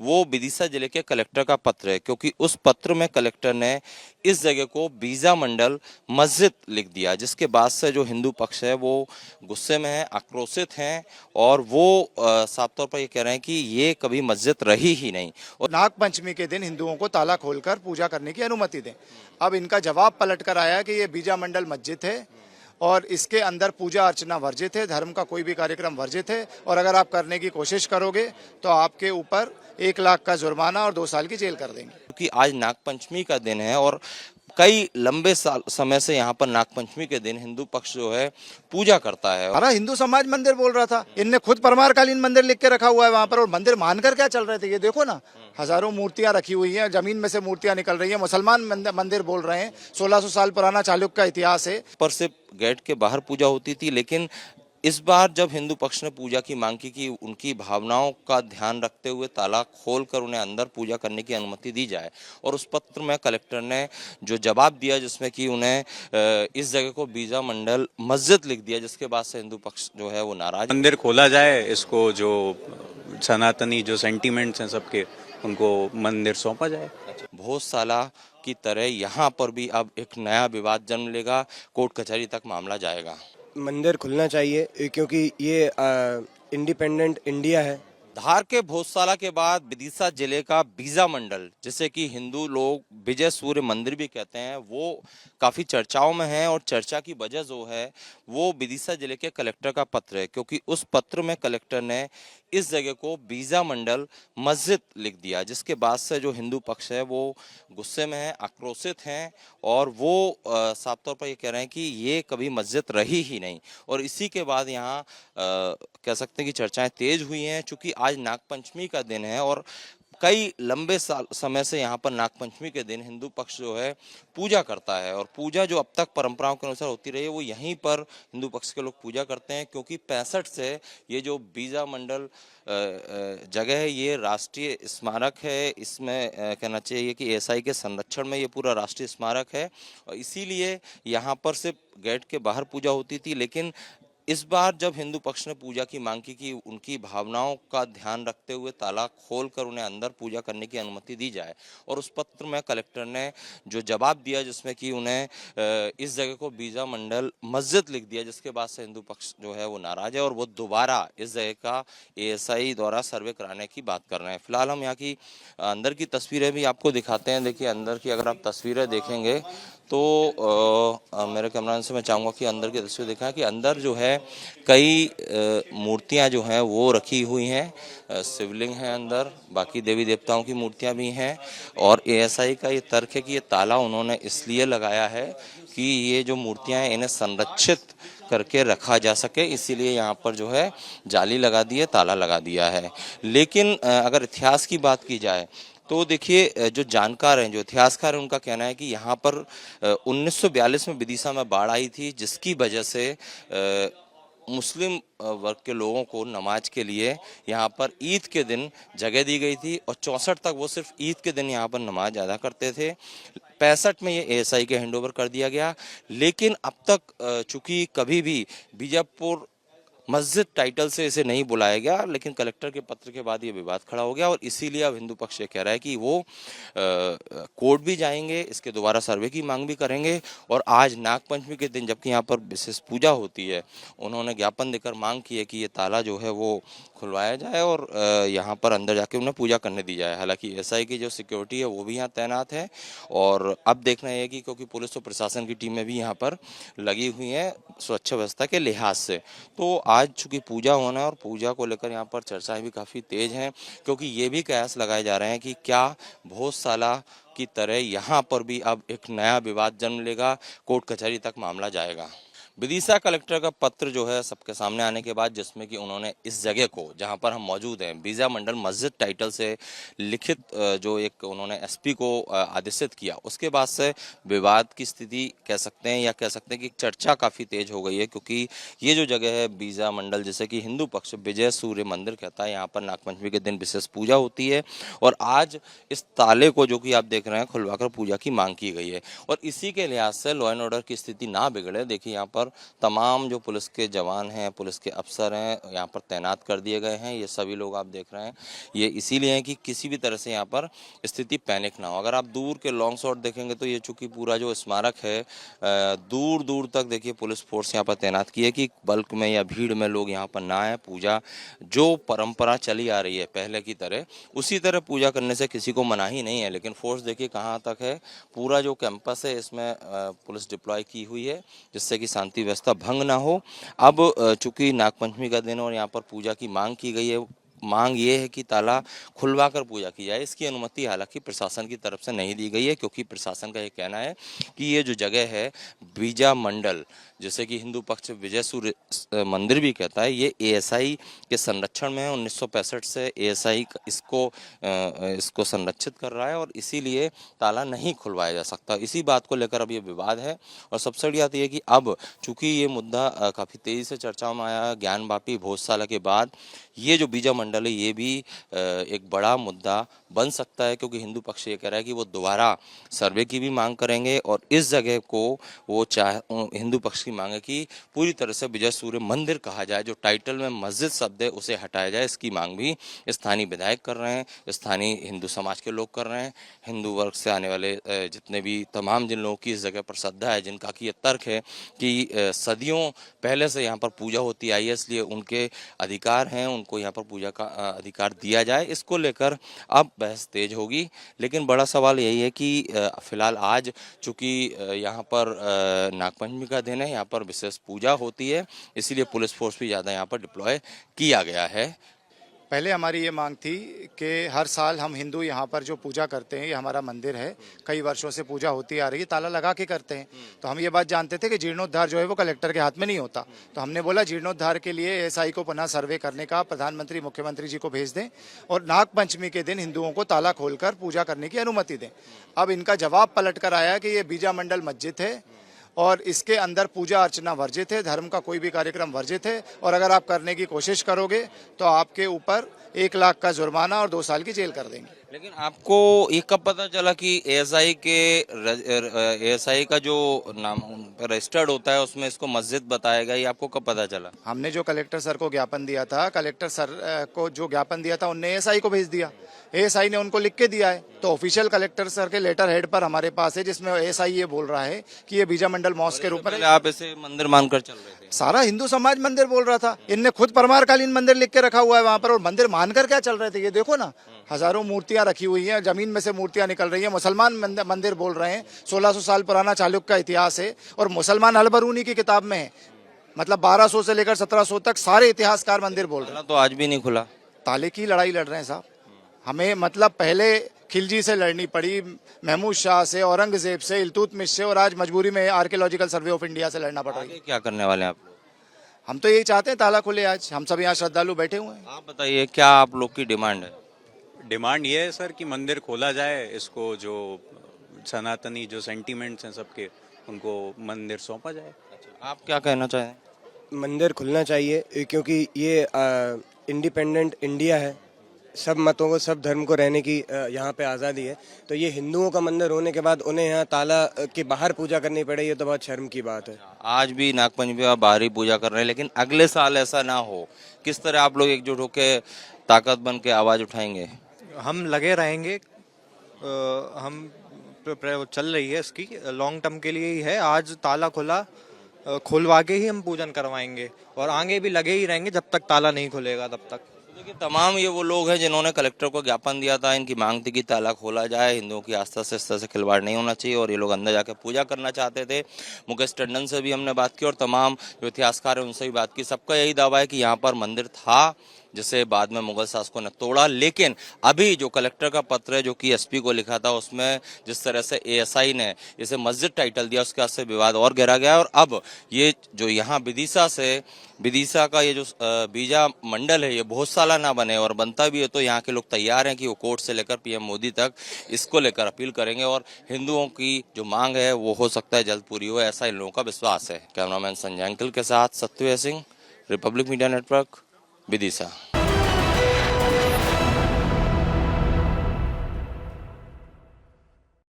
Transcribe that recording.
वो विदिशा जिले के कलेक्टर का पत्र है, क्योंकि उस पत्र में कलेक्टर ने इस जगह को बीजा मंडल मस्जिद लिख दिया, जिसके बाद से जो हिंदू पक्ष है वो गुस्से में है, आक्रोशित हैं और वो साफ तौर पर ये कह रहे हैं कि ये कभी मस्जिद रही ही नहीं। और नाग पंचमी के दिन हिंदुओं को ताला खोलकर पूजा करने की अनुमति दें। अब इनका जवाब पलट कर आया कि ये बीजा मंडल मस्जिद है और इसके अंदर पूजा अर्चना वर्जित है, धर्म का कोई भी कार्यक्रम वर्जित है और अगर आप करने की कोशिश करोगे तो आपके ऊपर 1 लाख का जुर्माना और 2 साल की जेल कर देंगे। क्योंकि आज नागपंचमी का दिन है और कई लंबे समय से यहाँ पर नागपंचमी के दिन हिंदू पक्ष जो है पूजा करता है। हमारा हिंदू समाज मंदिर बोल रहा था, इनने खुद परमारकालीन मंदिर लिख के रखा हुआ है वहाँ पर और मंदिर मानकर क्या चल रहे थे। ये देखो ना, हजारों मूर्तियां रखी हुई हैं, जमीन में से मूर्तियां निकल रही हैं। मुसलमान मंदिर बोल रहे हैं, 1600 साल पुराना चालुक्य का इतिहास है। पर सिर्फ गेट के बाहर पूजा होती थी, लेकिन इस बार जब हिंदू पक्ष ने पूजा की मांग की कि उनकी भावनाओं का ध्यान रखते हुए ताला खोलकर उन्हें अंदर पूजा करने की अनुमति दी जाए, और उस पत्र में कलेक्टर ने जो जवाब दिया जिसमें कि उन्हें इस जगह को बीजा मंडल मस्जिद लिख दिया, जिसके बाद से हिंदू पक्ष जो है वो नाराज। मंदिर खोला जाए, इसको जो सनातनी जो सेंटीमेंट्स हैं सबके, उनको मंदिर सौंपा जाए। भोजशाला की तरह यहाँ पर भी अब एक नया विवाद जन्म लेगा, कोर्ट कचहरी तक मामला जाएगा। मंदिर खुलना चाहिए क्योंकि ये इंडिपेंडेंट इंडिया है। धार के भोजशाला के बाद विदिशा जिले का बीजा मंडल, जिसे कि हिंदू लोग विजय सूर्य मंदिर भी कहते हैं, वो काफ़ी चर्चाओं में है और चर्चा की वजह जो है वो विदिशा जिले के कलेक्टर का पत्र है, क्योंकि उस पत्र में कलेक्टर ने इस जगह को बीजा मंडल मस्जिद लिख दिया, जिसके बाद से जो हिंदू पक्ष है वो गुस्से में है, आक्रोशित हैं और वो साफ तौर पर ये कह रहे हैं कि ये कभी मस्जिद रही ही नहीं। और इसी के बाद यहाँ कह सकते हैं कि चर्चाएं तेज हुई हैं, चूंकि आज नागपंचमी का दिन है और कई लंबे समय से यहाँ पर नागपंचमी के दिन हिंदू पक्ष जो है पूजा करता है, और पूजा जो अब तक परंपराओं के अनुसार होती रही है वो यहीं पर हिंदू पक्ष के लोग पूजा करते हैं, क्योंकि 65 से ये जो बीजा मंडल जगह है ये राष्ट्रीय स्मारक है। इसमें कहना चाहिए कि एएसआई के संरक्षण में ये पूरा राष्ट्रीय स्मारक है, और इसीलिए यहाँ पर सिर्फ गेट के बाहर पूजा होती थी, लेकिन इस बार जब हिंदू पक्ष ने पूजा की मांग की कि उनकी भावनाओं का ध्यान रखते हुए ताला खोलकर उन्हें अंदर पूजा करने की अनुमति दी जाए, और उस पत्र में कलेक्टर ने जो जवाब दिया जिसमें कि उन्हें इस जगह को बीजा मंडल मस्जिद लिख दिया, जिसके बाद से हिंदू पक्ष जो है वो नाराज है और वो दोबारा इस जगह का एएसआई द्वारा सर्वे कराने की बात कर रहे हैं। फिलहाल हम यहाँ की अंदर की तस्वीरें भी आपको दिखाते हैं। देखिए अंदर की अगर आप तस्वीरें देखेंगे तो मेरे कैमरामैन से मैं चाहूँगा कि अंदर की तस्वीर दिखाएं कि अंदर जो है कई मूर्तियां जो हैं वो रखी हुई हैं, शिवलिंग है अंदर, बाकी देवी देवताओं की मूर्तियां भी हैं, और एएसआई का ये तर्क है कि ये ताला उन्होंने इसलिए लगाया है कि ये जो मूर्तियां हैं इन्हें संरक्षित करके रखा जा सके, इसीलिए यहाँ पर जो है जाली लगा दी है, ताला लगा दिया है। लेकिन अगर इतिहास की बात की जाए तो देखिए जो जानकार हैं, जो इतिहासकार हैं, उनका कहना है कि यहाँ पर 1942 में विदिशा में बाढ़ आई थी, जिसकी वजह से मुस्लिम वर्ग के लोगों को नमाज के लिए यहाँ पर ईद के दिन जगह दी गई थी, और 64 तक वो सिर्फ ईद के दिन यहाँ पर नमाज अदा करते थे। 65 में ये एएसआई के हैंडओवर कर दिया गया, लेकिन अब तक चूंकि कभी भी बीजापुर मस्जिद टाइटल से इसे नहीं बुलाया गया, लेकिन कलेक्टर के पत्र के बाद ये विवाद खड़ा हो गया, और इसीलिए अब हिंदू पक्ष ये कह रहा है कि वो कोर्ट भी जाएंगे, इसके दोबारा सर्वे की मांग भी करेंगे। और आज नागपंचमी के दिन जबकि यहाँ पर विशेष पूजा होती है, उन्होंने ज्ञापन देकर मांग की है कि ये ताला जो है वो खुलवाया जाए और यहाँ पर अंदर जाके उन्हें पूजा करने दी जाए। हालांकि एसआई की जो सिक्योरिटी है वो भी यहाँ तैनात है, और अब देखना है कि क्योंकि पुलिस और प्रशासन की टीमें भी यहाँ पर लगी हुई हैं सुरक्षा व्यवस्था के लिहाज से, तो आज चूंकि पूजा होना है और पूजा को लेकर यहाँ पर चर्चाएं भी काफ़ी तेज हैं, क्योंकि ये भी कयास लगाए जा रहे हैं कि क्या भोजशाला की तरह यहाँ पर भी अब एक नया विवाद जन्म लेगा, कोर्ट कचहरी तक मामला जाएगा। विदिशा कलेक्टर का पत्र जो है सबके सामने आने के बाद, जिसमें कि उन्होंने इस जगह को जहां पर हम मौजूद हैं बीजा मंडल मस्जिद टाइटल से लिखित जो एक उन्होंने एसपी को आदेशित किया, उसके बाद से विवाद की स्थिति कह सकते हैं, या कह सकते हैं कि चर्चा काफ़ी तेज हो गई है, क्योंकि ये जो जगह है बीजा मंडल, जिसे कि हिंदू पक्ष विजय सूर्य मंदिर कहता है, यहाँ पर नागपंचमी के दिन विशेष पूजा होती है, और आज इस ताले को जो कि आप देख रहे हैं खुलवाकर पूजा की मांग की गई है। और इसी के लिहाज से लॉ एंड ऑर्डर की स्थिति ना बिगड़े, देखिए यहाँ पर पर तमाम जो पुलिस के जवान हैं, पुलिस के अफसर हैं, यहाँ पर तैनात कर दिए गए हैं। ये सभी लोग आप देख रहे हैं, ये इसीलिए हैं कि किसी भी तरह से यहाँ पर स्थिति पैनिक ना हो। अगर आप दूर के लॉन्ग शॉट देखेंगे तो ये चूंकि पूरा जो स्मारक है दूर दूर तक देखिए पुलिस फोर्स यहाँ पर तैनात की है कि बल्क में या भीड़ में लोग यहाँ पर ना आए। पूजा जो परंपरा चली आ रही है पहले की तरह, उसी तरह पूजा करने से किसी को मनाही नहीं है। लेकिन फोर्स देखिए कहाँ तक है, पूरा जो कैंपस है इसमें पुलिस डिप्लॉय की हुई है जिससे कि शांति व्यवस्था भंग ना हो। अब चूंकि नागपंचमी का दिन और यहाँ पर पूजा की मांग की गई है, मांग ये है कि ताला खुलवा कर पूजा की जाए। इसकी अनुमति हालांकि प्रशासन की तरफ से नहीं दी गई है, क्योंकि प्रशासन का ये कहना है कि ये जो जगह है बीजा मंडल, जैसे कि हिंदू पक्ष विजय सूर्य मंदिर भी कहता है, ये एएसआई के संरक्षण में है। 1965 से एएसआई इसको संरक्षित कर रहा है और इसीलिए ताला नहीं खुलवाया जा सकता। इसी बात को लेकर अब ये विवाद है। और सबसे बड़ी बात यह है कि अब चूंकि ये मुद्दा काफ़ी तेज़ी से चर्चा में आया, ज्ञानवापी भोजशाला के बाद ये जो बीजा मंडल है ये भी एक बड़ा मुद्दा बन सकता है, क्योंकि हिंदू पक्ष ये कह रहा है कि वो दोबारा सर्वे की भी मांग करेंगे और इस जगह को वो हिंदू पक्ष की मांग है कि पूरी तरह से विजय सूर्य मंदिर कहा जाए, जो टाइटल में मस्जिद शब्द है उसे हटाया जाए। इसकी मांग भी स्थानीय विधायक कर रहे हैं, स्थानीय हिंदू समाज के लोग कर रहे हैं, हिंदू वर्ग से आने वाले जितने भी तमाम जिन लोगों की इस जगह पर श्रद्धा है, जिनका कि ये तर्क है कि सदियों पहले से यहाँ पर पूजा होती आई है, इसलिए उनके अधिकार हैं, उनको यहाँ पर पूजा का अधिकार दिया जाए। इसको लेकर अब बहस तेज होगी। लेकिन बड़ा सवाल यही है कि फिलहाल आज चूंकि यहाँ पर नागपंचमी का दिन है, यहाँ पर विशेष पूजा होती है, इसीलिए पुलिस फोर्स भी ज़्यादा यहाँ पर डिप्लॉय किया गया है। पहले हमारी ये मांग थी कि हर साल हम हिंदू यहाँ पर जो पूजा करते हैं, ये हमारा मंदिर है, कई वर्षों से पूजा होती आ रही है, ताला लगा के करते हैं। तो हम ये बात जानते थे कि जीर्णोद्धार जो है वो कलेक्टर के हाथ में नहीं होता। तो हमने बोला जीर्णोद्धार के लिए एएसआई को पुनः सर्वे करने का प्रधानमंत्री मुख्यमंत्री जी को भेज दें और नागपंचमी के दिन हिंदुओं को ताला खोलकर पूजा करने की अनुमति दें। अब इनका जवाब पलट कर आया कि ये बीजा मंडल मस्जिद है और इसके अंदर पूजा अर्चना वर्जित है, धर्म का कोई भी कार्यक्रम वर्जित है, और अगर आप करने की कोशिश करोगे तो आपके ऊपर 1 लाख का जुर्माना और 2 साल की जेल कर देंगे। लेकिन आपको ये कब पता चला कि एएसआई का जो नाम रजिस्टर्ड होता है उसमें इसको मस्जिद बताएगा, ये आपको कब पता चला? हमने जो कलेक्टर सर को ज्ञापन दिया था, कलेक्टर सर को जो ज्ञापन दिया था उनने एएसआई को भेज दिया, एएसआई ने उनको लिख के दिया है। तो ऑफिशियल कलेक्टर सर के लेटर हेड पर हमारे पास है जिसमें एएसआई ये बोल रहा है कि ये बीजा मंडल मॉस्क के रूप में आप इसे मंदिर मानकर चल रहे थे। सारा हिंदू समाज मंदिर बोल रहा था, इनने खुद परमारकालीन मंदिर लिख के रखा हुआ है वहां पर, और मंदिर मानकर क्या चल रहे थे। ये देखो ना, हजारों मूर्तियां रखी हुई हैं, जमीन में से मूर्तियां निकल रही हैं, मुसलमान मंदिर बोल रहे हैं। 1600 साल पुराना चालुक्य का इतिहास है और मुसलमान अलबरूनी की किताब में है, मतलब 1200 से लेकर 1700 तक सारे इतिहासकार मंदिर बोल रहे हैं। तो आज भी नहीं खुला, ताले की लड़ाई लड़ रहे हैं साहब। हमें मतलब पहले खिलजी से लड़नी पड़ी, महमूद शाह से, औरंगजेब से, इल्तुतमिश से, और आज मजबूरी में आर्कियोलॉजिकल सर्वे ऑफ इंडिया से लड़ना पड़ रहा है। क्या करने वाले हैं आप? हम तो यही चाहते हैं ताला खुले। आज हम सब यहाँ श्रद्धालु बैठे हुए हैं। आप बताइए क्या आप लोग की डिमांड है? डिमांड ये है सर कि मंदिर खोला जाए, इसको जो सनातनी जो सेंटीमेंट्स हैं सबके, उनको मंदिर सौंपा जाए। आप क्या कहना चाहें? मंदिर खुलना चाहिए क्योंकि ये इंडिपेंडेंट इंडिया है, सब मतों को, सब धर्म को रहने की यहाँ पे आज़ादी है। तो ये हिंदुओं का मंदिर होने के बाद उन्हें यहाँ ताला के बाहर पूजा करनी पड़े, ये तो बहुत शर्म की बात है। आज भी नागपंचमी में बाहरी पूजा कर रहे हैं, लेकिन अगले साल ऐसा ना हो, किस तरह आप लोग एकजुट होकर ताकत बन के आवाज़ उठाएंगे? हम लगे रहेंगे, हम चल रही है इसकी लॉन्ग टर्म के लिए ही है। आज ताला खुलवा के ही हम पूजन करवाएंगे और आगे भी लगे ही रहेंगे जब तक ताला नहीं खुलेगा तब तक। देखिए तमाम ये वो लोग हैं जिन्होंने कलेक्टर को ज्ञापन दिया था, इनकी मांग थी कि ताला खोला जाए, हिंदुओं की आस्था से इस तरह से खिलवाड़ नहीं होना चाहिए और ये लोग अंदर जाकर पूजा करना चाहते थे। मुकेश टंडन से भी हमने बात की और तमाम जो इतिहासकार हैं उनसे भी बात की। सबका यही दावा है कि यहाँ पर मंदिर था, जिसे बाद में मुगल शासकों ने तोड़ा। लेकिन अभी जो कलेक्टर का पत्र है जो कि एसपी को लिखा था, उसमें जिस तरह से एएसआई ने इसे मस्जिद टाइटल दिया, उसके बाद से विवाद और गहरा गया। और अब ये जो यहाँ विदिशा का ये जो बीजा मंडल है, ये भोजशाला ना बने, और बनता भी है तो यहाँ के लोग तैयार हैं कि वो कोर्ट से लेकर पीएम मोदी तक इसको लेकर अपील करेंगे और हिंदुओं की जो मांग है वो हो सकता है जल्द पूरी हो, ऐसा इन लोगों का विश्वास है। कैमरामैन संजय अंकल के साथ Satyavesh Singh, Republic Media Network, Vidisha.